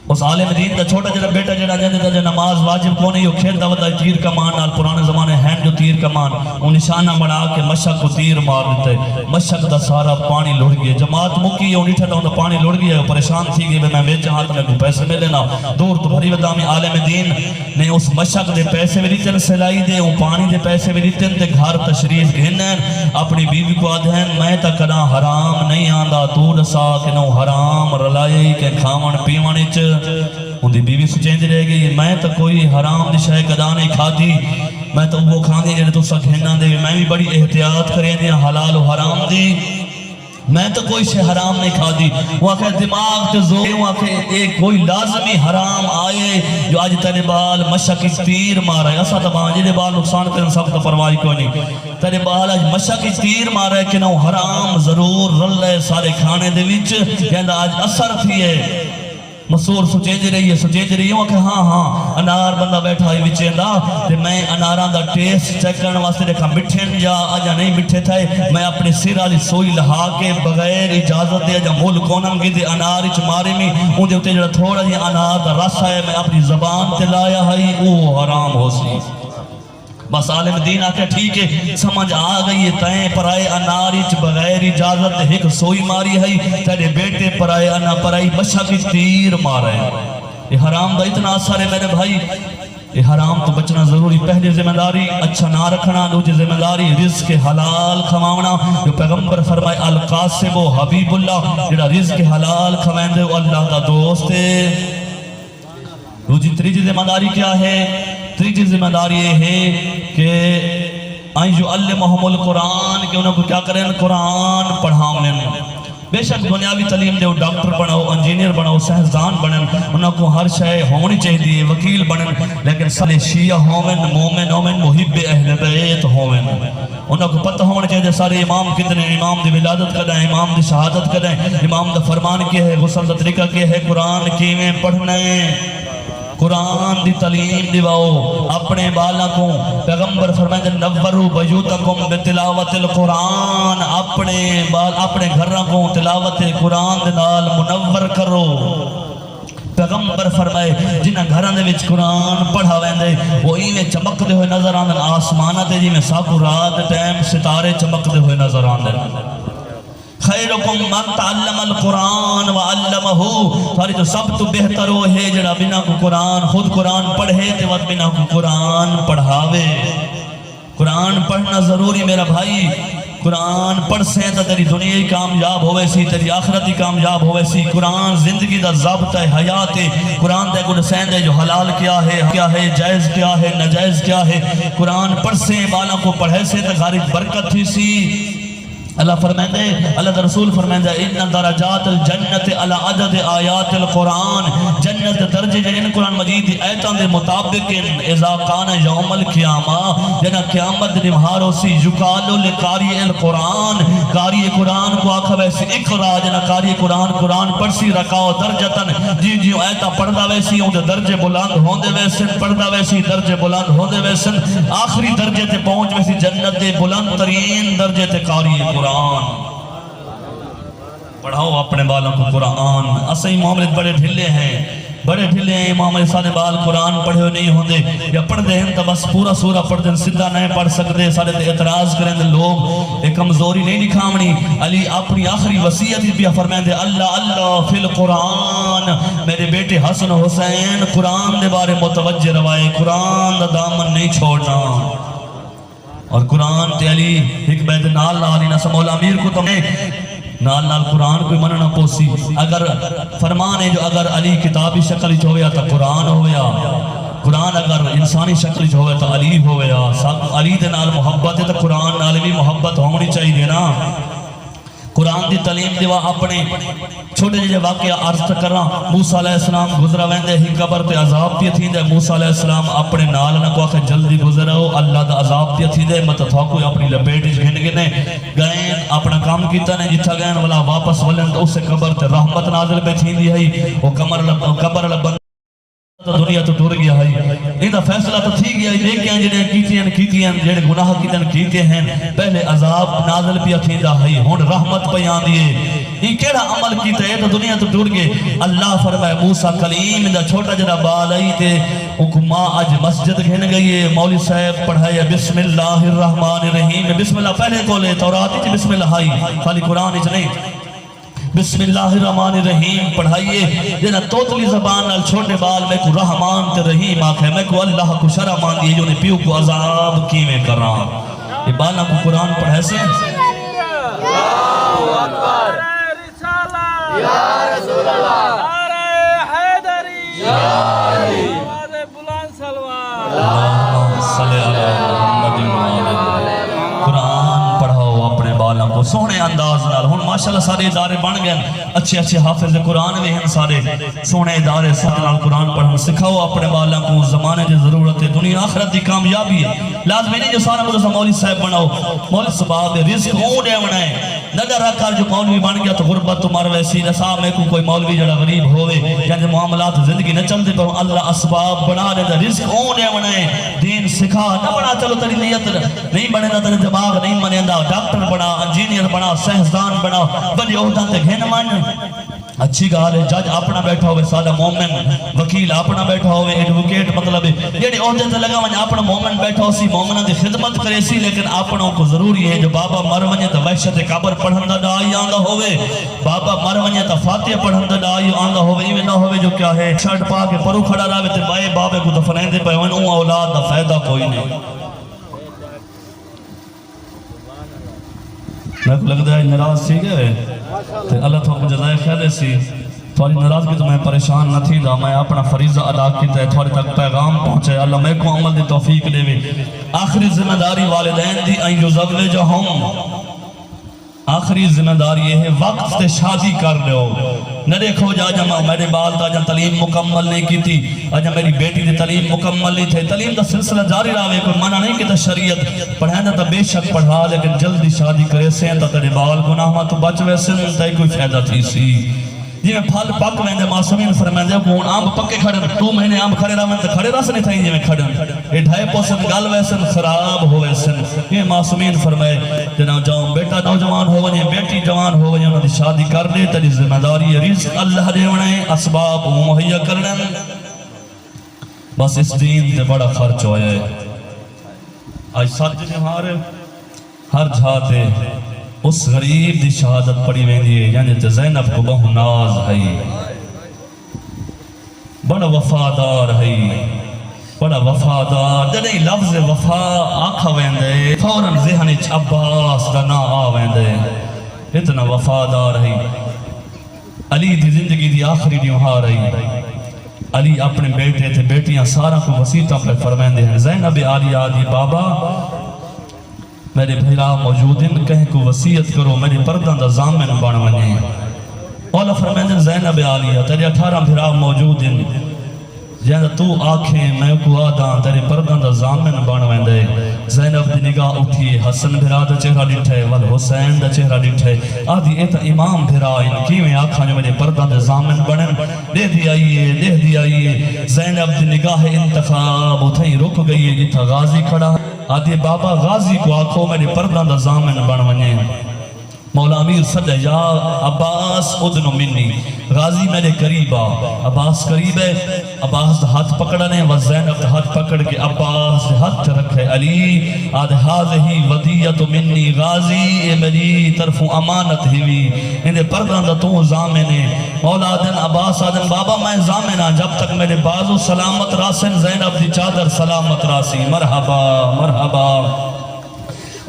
اس عالم دین دا چھوٹا جڑا بیٹا جڑا جاندے دا نماز واجب کو نہیں وہ کھیل دا ودا تیر کمان نال پرانے زمانے ہینڈ جو تیر کمان وہ نشانہ بنا کے مشک کو تیر مار دیتے مشک دا سارا پانی لڑ گیا جماعت مکی ہے انہی ٹھٹا ہوں دا پانی لڑ گیا پریشان تھی گئے میں بیچ ہاتھ میں کو پیسے میں لینا دور تو بھری ودامی عالم دین نے اس مشک دے پیسے بھی دیتن سلائی دے وہ پانی دے پیسے بھی دیتن تے گھر تشریف گھنن اپنی بیوی کو آدھین میں تا کنا حرام نہیں آندہ تو رسا کہ نو حرام رلائی کہ کھامن پیمانی ان دی بیوی سچیں دے رہ گئی میں تو کوئی حرام دی شاہ قدا نہیں کھا دی میں تو وہ کھان دی جنہیں تو سا گھننا دے میں بھی بڑی احتیاط کریں دیا حلال و حرام دی میں تو کوئی شے حرام نہیں کھا دی وہ آکھے دماغ تے زور وہ آکھے ایک کوئی لازمی حرام آئے جو آج تیرے بال مشک تیر مارا ہے ایسا تباں جنہیں بال نقصان کرنے سب تو پرواہی کوئی نہیں تیرے بال آج مشک تیر مارا ہے کہ نو حرام ضرور رل ہے سارے کھانے دے وچ کہندہ آج اثر تھی ہے مسور سچینج رہی ہوں کہ ہاں انار بندہ بیٹھا ہی بچیں دا تے میں اناران دا ٹیسٹ چیک کرنے واسطے دیکھا مٹھن جا آجا نہیں مٹھے تھے میں اپنے سر آلی سوئی لہا کے بغیر اجازت دے آجا مول کونم گی دے انار اچ مارے میں ان دے ہوتے جڑا تھوڑا جی انار دا رس ہے میں اپنی زبان تے لایا ہے وہ حرام ہو سی بس عالم دین آکے ٹھیک ہے سمجھ آگئی ہے تائیں پرائے اناریچ بغیر اجازت ایک سوئی ماری ہے تیرے بیٹے پرائے انا پرائی مشک تیر مارا ہے یہ حرام دا اتنا اثر ہے میرے بھائی یہ حرام تو بچنا ضروری پہلی ذمہ داری اچھا نہ رکھنا دوسری ذمہ داری رزق حلال کھواونا جو پیغمبر فرمائے القاسم و حبیب اللہ جڑا رزق حلال کھوائیں دے اللہ دا دوست ہے دوسری تیسری ذمہ داری کیا ہے تیسری ذمہ داری یہ ہے کہ آئیو علمہم القرآن کہ انہوں کو کیا کریں قرآن پڑھاؤں بے شک دنیاوی تعلیم دے ڈاکٹر بناؤ انجینئر بناؤ سائنسدان بنن انہوں کو ہر شے ہونی چاہیے وکیل بنن لیکن سارے شیعہ ہومن مومن ہومن محب اہل بیت ہومن انہوں کو پتہ ہونا چاہیے سارے امام کتنے امام دی ولادت کدائیں امام دی شہادت کدائیں امام دا فرمان کیا ہے غسل دا طریقہ کیا ہے قرآن کیویں پڑھنے قرآن دی تعلیم دیواؤ اپنے بالا کو پیغمبر فرمائے نورو بیوتکم بتلاوت القرآن اپنے گھروں کو تلاوت قرآن دے نال منور کرو پیغمبر فرمائے جنہ گھران دے وچ قرآن پڑھا ویندے وہ ایویں چمک دے ہوئے نظر آندن آسمانہ تے جی میں سب رات ٹائم ستارے چمک دے ہوئے نظر آندن خیرکم من تعلم القرآن وعلمہو ساری جو سب تو بہتر ہو ہے جڑا بنا کو قرآن خود قرآن پڑھے تے وقت بنا کو قرآن پڑھاوے قرآن پڑھنا ضروری میرا بھائی قرآن پڑھ سے تو تیری دنیا ہی کامیاب ہوئے سی، تیری آخرت ہی کامیاب ہوئے سی۔ قرآن زندگی دا ضابطہ حیات ہے، قرآن تے کو دسین دے جو حلال کیا ہے جائز کیا ہے ناجائز کیا ہے۔ قرآن پڑھ سے بالا کو پڑھے سے تو غارب برکت تھی سی۔ اللہ فرمائندے، اللہ دا رسول فرمائندے ان درجات الجنت علی عدد آیات القرآن، جنت درجے جن قرآن مجید دی آیتان دے مطابق اذا کان یوم القیامہ، جنا قیامت نمہار ہو سی یقالو لقاری القرآن، قاری قرآن کو آکھا ویسی اقرا، جنا قاری قرآن پڑھ سی رکاو درجتن، جی آیتاں پڑھدا ویسی ہوں دے درجے بلند ہوندے ویسن، پڑھدا ویسی درجے بلند ہوندے ویسن، آخری درجے تے پہنچ ویسی جنت دے بلند ترین درجے تے قاری قرآن۔ پڑھاؤ اپنے بالوں کو قرآن۔ اسیں معاملت بڑے ڈھلے ہیں، امام علی صاحب بال قرآن پڑھے ہوئے نہیں ہوندے، یا پڑھ دے ہیں تو بس پورا سورہ پڑھ دیں، سدھا نہیں پڑھ سکتے، سارے تے اعتراض کریں دے لوگ، ایک کمزوری نہیں دکھاونی۔ علی اپنی آخری وصیت بھی فرمائیں دے اللہ اللہ فی القرآن، میرے بیٹے حسن حسین قرآن دے بارے متوجہ روائے، قرآن دا دامن نہیں چھوڑنا۔ اور قرآن تے علی ایک بیت نال علی نسم مولا امیر کو تمہیں نال قرآن کوئی مننا پوسی، اگر فرمان ہے جو اگر علی کتابی شکل ہی ہویا تو قرآن ہویا، قرآن اگر انسانی شکل ہی ہویا تو علی ہویا، علی دے نال محبت ہے تو قرآن نال بھی محبت ہونی چاہیے نا۔ قرآن دی تعلیم دیوا اپنے چھوٹے جے واقعہ عرض کرنا، موسیٰ علیہ السلام گزرا ویندے ہی قبر تے عذاب پی تھی دے، موسیٰ علیہ السلام اپنے نال نہ کو آخر جلدی گزرا ہو، اللہ دا عذاب پی تھی دے، مت تھا کوئی اپنی لپیٹ گھن گنے گئے اپنا کام کیتا نے جتھا گئے والا واپس ولن تو اس سے قبر تے رحمت نازل پہ تھی دی ہے، وہ قبر لبن دنیا تو ٹور گیا ہے، ایدہ فیصلہ تو تھی گیا ہے، لیکن جنہیں کیتی ہیں جنہیں گناہ کیتے ہیں، پہلے عذاب نازل پیا تھی دا ہے، ہون رحمت پیان دیئے، یہ کیڑا عمل کیتا ہے تو دنیا تو ٹور گئے۔ اللہ فرمائے موسیٰ کلیم دا چھوٹا جڑا بال آئی تے حکمہ آج مسجد گھن گئی ہے، مولی صاحب پڑھائے بسم اللہ الرحمن الرحیم، بسم اللہ پہلے کولے توراتی چی بسم اللہ آئی، خالی قرآن اچھ نہیں، بسم اللہ الرحمن الرحیم پڑھائیے، جنہ توتلی زبان نال چھوٹے بال میں کو رحمان تے رحیم آکھے، میں کو اللہ کو شرع مان دیئے جو نے پیو کو عذاب کی میں کر رہا ہوں۔ یہ بالا کو قرآن پڑھے سے اللہ اکبر یا رسول اللہ نعرہ حیدری یا علی آواز بلند سلوات اللہم صلی اللہ محمد قرآن پڑھاؤ اپنے بالوں کو سونے انداز نال، ہون ماشاءاللہ سارے ادارے بن گئے، اچھے حافظ قرآن بھی ہیں، سارے سونے ادارے سارے نال قرآن پڑھنا سکھاؤ اپنے بالوں کو، زمانے کی ضرورت ہے، دنیا آخرت دی کامیابی ہے، لازمی نہیں جو سارا مدرسہ مولوی صاحب بناؤ، مولوی صاحب رزق اون دے بنائے، نظر رکھا جو مولوی بن گیا تو غربت تمہار ویسی نسا میں کوئی مولوی جڑا غریب ہوئے جہاں معاملات زندگی نہ چلتے پر اللہ اسباب بنا دے دا رزق اون دے بنائے، دین سکھا نہ بنا، چلو تری نیت نہیں بنے دا تری دماغ نہیں بنے دا، ڈاکٹر بنا، انجینئر بنا، سائنسدان بنا، بڑی عہدہ تے گھن من، اچھی گال ہے، جج اپنا بیٹھا ہوئے سادہ مومن، وکیل اپنا بیٹھا ہوئے، ایڈوکیٹ مطلب ہے یہ عہدے تے لگا ونجا اپنا مومن بیٹھا ہو سی، مومنہ دی خدمت کرے سی، لیکن اپنوں کو ضروری ہے جو بابا مر ونجے تا وحشت قبر پڑھندہ ڈائی آندہ ہوئے، بابا مر ونجے تا فاتح پڑھندہ ڈائی آندہ ہوئے، یہ نہ ہوئے جو کیا ہے شرٹ پا کے پرو کھڑا راوے تے بائے بابے کو دفنین دے پہ ان اولاد دا فائدہ کوئی نہیں۔ میں کو لگ ہے نراز سی گئے تو اللہ تو مجھے جزائے خیر سی، تھوڑی ناراضگی تو میں پریشان نہ تھی دا، میں اپنا فریضہ ادا کیتا ہے، تھوڑی تک پیغام پہنچے، اللہ میں کو عمل دی توفیق دے وے۔ آخری ذمہ داری والدین دی این جو زبلے جو ہوں، آخری ذمہ داری یہ ہے وقت سے شادی کر لے ہو، نہ دیکھو جا جمع میرے والدہ جا تعلیم مکمل نہیں کی تھی، آجا میری بیٹی دی تعلیم مکمل نہیں تھے، تعلیم دا سلسلہ جاری راوے، کوئی منع نہیں کہ شریعت پڑھائنا تا بے شک پڑھا، لیکن جلدی شادی کرے سے تا تیرے بال گناہ ماں تو بچ ویسے نہیں کوئی فائدہ تھی سی۔ جی میں پھل پک ویندے معصومین فرمائندے کون آم پکے کھڑن 2 مہینے آم کھڑے رہا تے کھڑے رس نہیں تھائیں جی میں کھڑن یہ 2.5% گل ویسن خراب ہو ویسن یہ معصومین فرمائے جناب جاؤں بیٹا نوجوان ہو ونجے بیٹی جوان ہو ونجے انہوں نے شادی کر دے تیری ذمہ داری رزق اللہ دے ونے اسباب مہیا کرن بس اس دین تے بڑا خرچ ہویا ہے۔ آج سچ جہاں ہر جھاتے اس غریب دی شہادت پڑی ویندی ہے یعنی تے زینب کو بہو ناز ہے بڑا وفادار ہے بڑا وفادار. جڑے لفظ وفا آکھا ویندے فوراً ذہن وچ عباس دا نام آ ویندے. اتنا وفادار ہے. علی دی زندگی دی آخری دیوہار ہے. علی اپنے بیٹے تھے بیٹیاں سارا کو وسیعتاں پہ فرمائندے ہیں. زینب عالیہ دی بابا میرے بھیرا موجود ہیں کہیں کو وسیعت کرو میرے پردان دا ضامن بن ونجے. مولا فرمائندے ہیں زینب عالیہ تیرے 18 بھیرا موجود ہیں جہاں تو آنکھیں میں کو آدھاں تیرے پردان دا ضامن بن ویندے. زینب دی نگاہ اٹھی حسن بھرا دا چہرہ ڈٹھے ول حسین دا چہرہ ڈٹھے آدھی ایتا امام بھرا ان کیویں آکھاں جو میرے پردان دا ضامن بنن. دے دی آئیے. زینب دی نگاہ انتخاب اتھائی رک گئی جتھا غازی کھڑا. آدھی بابا غازی کو آکھو میرے پردان دا ضامن بن ونجے. مولا امیر صدہ یا عباس ادنو منی. غازی میرے قریب آ. عباس قریب ہے. عباس دا ہاتھ پکڑنے و زینب دا ہاتھ پکڑ کے عباس دا ہاتھ رکھے. علی آدھ ہی ودیت منی. غازی اے میری طرف امانت ہوئی اندے پردان دا تو زامنے. مولا آدن عباس آدن بابا میں زامنہ جب تک میرے بازو سلامت راسن زینب دی چادر سلامت راسی. مرحبا مرحبا.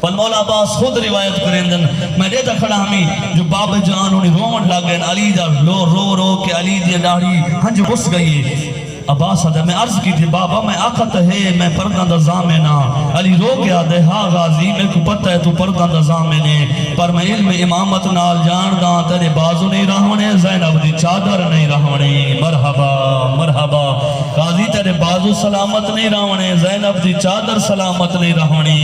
پر مولا عباس خود روایت کریں دن میں دیتا کھڑا ہمیں جو باب جان انہیں رومن لگ گئے. علی دا رو کہ علی دی داڑھی ہنج بس گئی. عباس آدھا میں عرض کی تھی بابا میں آقت ہے میں پردان دا ضامنہ. علی رو گیا دے ہاں غازی میں کو پتہ ہے تو پردان دا ضامنے پر میں علم امامت نال جان دا تیرے بازو نہیں رہونے زینب دی چادر نہیں رہونے. مرحبا مرحبا. غازی تیرے بازو سلامت نہیں رہونے زینب دی چادر سلامت نہیں رہونے.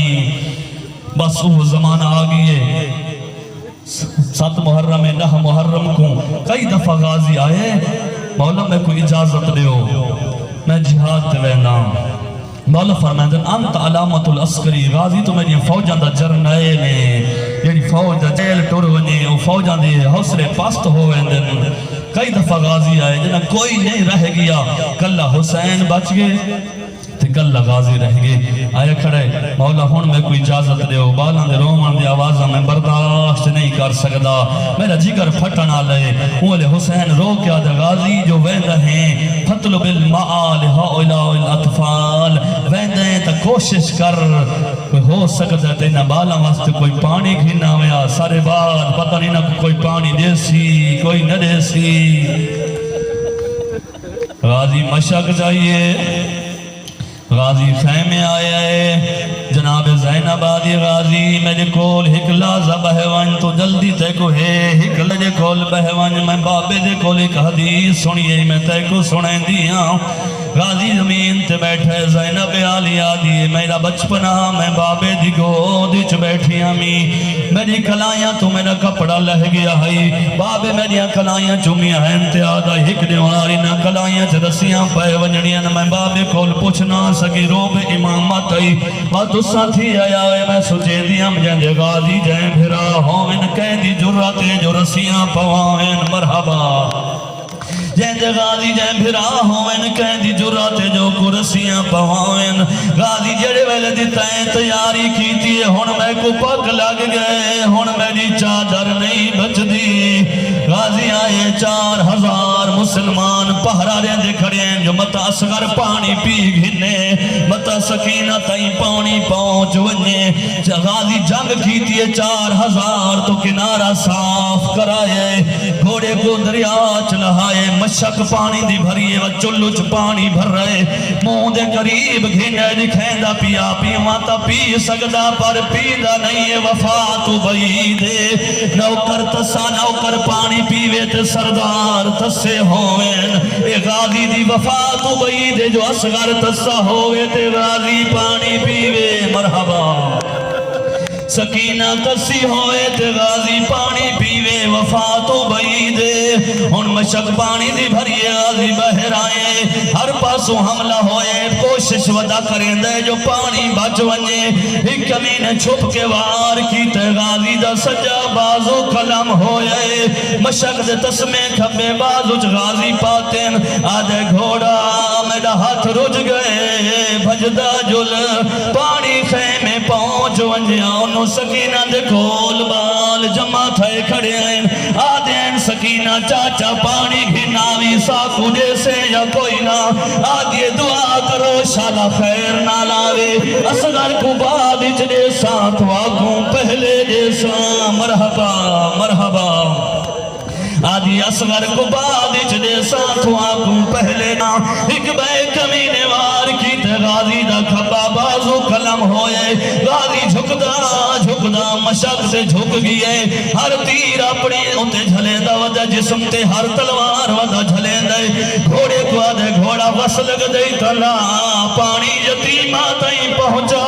بس وہ زمانہ آگئے 7 محرم 9 محرم کو کئی دفعہ غازی آئے. مولا میں کوئی اجازت دے ہو میں جہاد تے وینا. مولا فرمائے انت علامت العسکری. غازی تو میری فوجاں دا جرنیل ہے یعنی فوج دا جیل ٹر ونے وہ فوجاں دے حوصلے پست ہو ویندن. کئی دفعہ غازی آئے جنہاں کوئی نہیں رہ گیا. کلہ حسین بچ گئے کل غازی رہ گئے. آئے کھڑے مولا ہون میں کوئی اجازت دے ہو بالاں دے رومان دے آوازاں میں برداشت نہیں کر سکدا میرا جگر پھٹنا لے. اولے حسین رو کیا دے غازی جو وین رہیں فتلب المعال ہاؤلاء الاطفال وین دیں تا کوشش کر کوئی ہو سکتا ہے نہ بالاں واسطے کوئی پانی گھنا ہویا سارے بعد پتہ نہیں نہ کوئی پانی دے سی کوئی نہ دے سی. غازی مشک جائیے. غازی خیمے آیا ہے جناب زینب آدھی غازی میرے کول ہک لازہ بہوان تو جلدی تے کو ہے ہک لجے کول بہوان میں بابے دے کول ایک حدیث سنیے میں تے کو سنیں دیاں. غازی زمین تے بیٹھے زینب عالیہ دی میرا بچپنا میں بابے دی گود وچ بیٹھی ہمیں میری کلائیاں تو میرا کپڑا لہ گیا ہے. بابے میری کلائیاں چومیاں ہیں تے آدھا ہک دیواری نہ کلائیاں چ رسیاں پے ونجڑیاں میں بابے کول پوچھنا سکی روب امامت آئی بات تساں تھی آیا ہے میں سوچے دیاں جندے غازی جائیں بھرا ہوئن قیدی جراتے جو رسیاں پوائن. مرحبا. جیندے غازی جائیں بھرا ہوئن قیدی جراتے جو کرسیاں پوائن. غازی جڑے ویلے دیتا ہے تیاری کی تھی ہون میں کو پک لگ گئے ہون میری چادر نہیں بچ دی. غازی آئے 4000 مسلمان پہرا رہندے کھڑے ہیں جو متا اصغر پانی پی گھنے متا سکینہ تائیں پانی پہنچ ونجے. غازی جنگ کی تھی 4000 تو کنارہ صاف کرائے گھوڑے کو دریا چلہائے مشک پانی دی بھریے و چلوچ پانی بھر رہے مون دے قریب گھنے دکھیں دا پیا پیواں تا پی سکدا پر پیدا نہیں ہے. وفا تو بعیدے نوکر تسا نوکر پانی پیوے تے سردار تسے ہوئن. اے غازی دی وفا تو بعیدے جو اصغر تسا ہوئے تے غازی پانی پیوے. مرحبا. سکینہ تسی ہوئے تے غازی پانی پیوے وفا تو بعیدے. ان مشک پانی دی بھریے غازی بہر آئے ہر پاسوں حملہ ہوئے کوشش ودا کریں دے جو پانی بچ ونجے. ایک کمین چھپ کے وار کی تے غازی دا سجا بازو کلم ہوئے مشک دے تسمے کھبے بازو غازی پاتن آدھے گھوڑا میرا ہاتھ رج گئے بھجدہ جل پانی خیمے پہنچ ونجے. انہوں سکینہ دے کھول بال جمع تھے کھڑے ہیں آدھین سکینہ چاچا پانی گھناوی غازی ساکو جیسے یا کوئی نہ آدھے دعا کرو شالا خیر نہ لاوے اصغر کو بعد اچھنے ساتھ واقعوں پہلے جیسا مرحبا مرحبا آدھی اصغر کو بعد اچھنے ساتھ واقعوں پہلے نہ ایک بے کمینے وار کی تے غازی دا کھبا بازو کلم ہوئے غازی جھکدا مشک سے جھک گئے ہر تیر اپنی اتے جھلیں دا ودا جسم تے ہر تلوار ودا جھلیں دے گھوڑے کو آدھے گھوڑا وس لگ دے تلا پانی یتیمہ تائیں پہنچا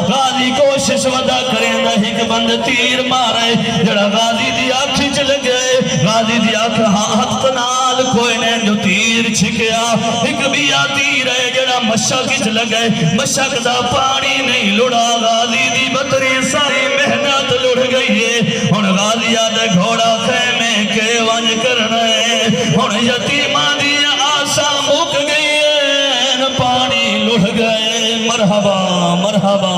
غازی کوشش ودا کریں دا ایک بند تیر مارے جڑا غازی دی آنکھ چل گئے غازی دی آنکھ ہاتھ نال کوئی نے جو تیر چھکیا ایک بیا تیر ہے جڑا مشک چل گئے مشک دا پانی نہیں لڑا غازی دی بطری ساری محنت لڑ گئی ہے ہن غازی آدھے گھوڑا خیمے کے ونج کرنے ہن یتیمہ دی آسا مک گئی ہے پانی لڑ گئے مرحبا مرحبا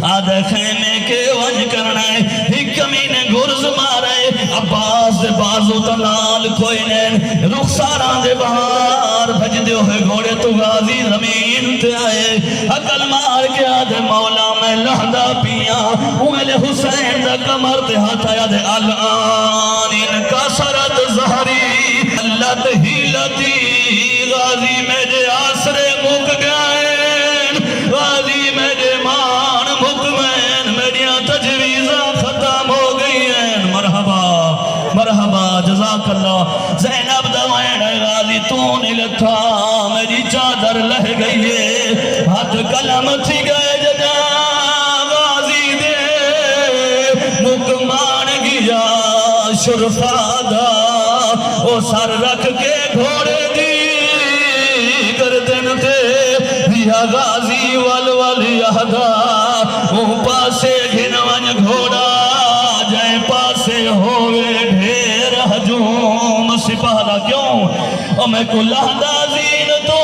آدھے خیمے کے ونج کرنے ایک کمینے گرز مارے عباس دے بازو تلال کوئی نے رخساران دے بہار بھج دیو ہے گھوڑے تو غازی زمین تے آئے عقل مار کے آدھے مولا میں لہدہ پیا اوہلے حسین دا کمر تے ہاتھ آیا دے الان ان کا سرد زہری اللہ تہیلتی غازی میں جے آسرے مک گئے غازی میں جے مان مکمین میڈیاں تجویزاں ختم ہو گئی ہیں مرحبا مرحبا جزاک اللہ زینب دوائن ہے غازی تو نہیں لکھا میری چادر لہ گئی ہے ہاتھ کلم تھی گئے ججا غازی دے مکمان گیا شرفادہ او سر رکھ کے گھوڑے دی گردن تے دیا غازی والوال یہدا وہ پاسے گھنوان گھوڑا جائے پاسے ہوئے ڈھیر حجوم سپاہدہ کیوں اور میں کو لہدہ زین تو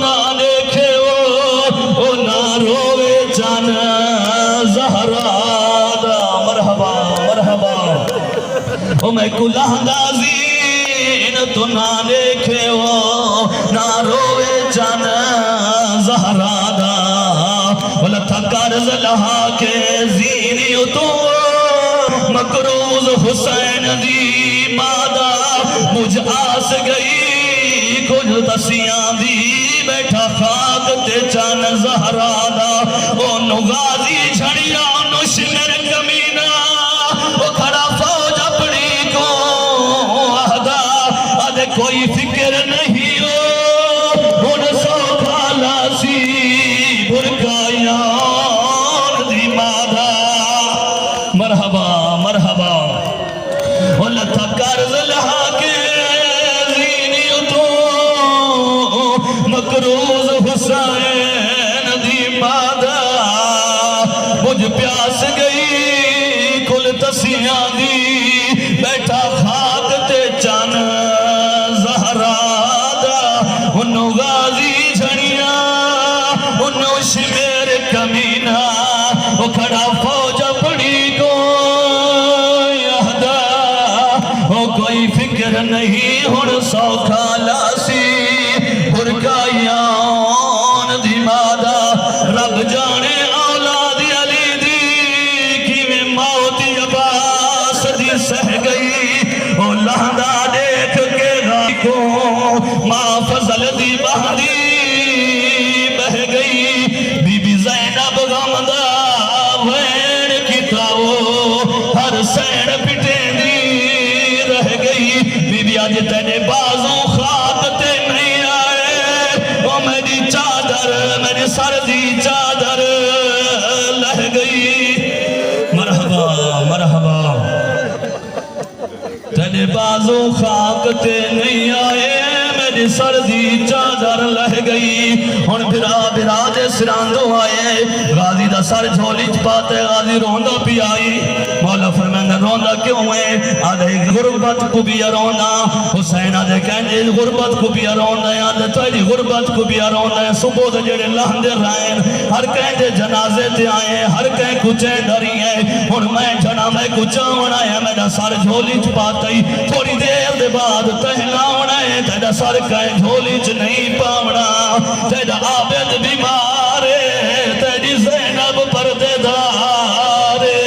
نہ دیکھے وہ نہ روے چان زہرادہ مرحبا مرحبا اور میں کو لہدہ زین تو نہ دیکھے وہ نہ روے چان زہرادہ ولتھا قرض لہا کے زینی تو مکروز حسین دی مادہ مجھ آس گئی کچھ تسیاں دی بیٹھا خاک تے چان زہرادہ او نغازی جھڑیا نوش میرے کمینہ او کھڑا فوج اپنی کو آدھا آدھے کوئی فکر نہیں ہو ان سو کھالا سی برکایان دی مادہ مرحبا مرحبا ولتھا قرض لہا کے زینی تو مکروز حسین دی مادہ مجھ پیاس گئی کل تسیاں دی بیٹھا خاک تے چان زہرادہ انہوں غازی جھڑیاں انہوں شمیر کمینہ وہ کھڑا فوج اپنی کو یہدہ وہ کوئی فکر نہیں ہن سو کھالا سی برکایان دی مادہ رب جانے اولاد علی دی کی موت عباس دی سہ گئی وہ لہدہ دیکھ کے غائی کو ماں فضل دی بہدی بہ گئی بی بی زینب غمدہ وین کی تاؤ ہر سین پٹیں دی رہ گئی بی بی آج تینے بازوں خاک تے نہیں آئے وہ میری چادر میری سردی چادر لہ گئی مرحبا مرحبا تینے بازوں خاک تے نہیں آئے دی سر دی چادر لہ گئی ہن بھرا دے سراندو آئے غازی دا سر جھولی چپاتے غازی روندہ پی آئی مولا فرمائے روندہ کیوں ہے آدھے غربت کو بھی روندہ حسین آدھے کہنے غربت کو بھی روندہ آدھے تیری غربت کو بھی روندہ صبح دے جڑے لاندے رائن ہر کہیں دے جنازے تے آئے ہر کہیں کچھے ڈری ہیں ہن میں جنا میں کچھا ہونا ہے میرا سر جھولی چپاتے تھوڑی دیر دے بعد تہلا ہونا ہے تیرا سر کہیں جھولی چ نہیں پاونا تیرا عابد بیمار ہے تیری زینب پردے دار ہے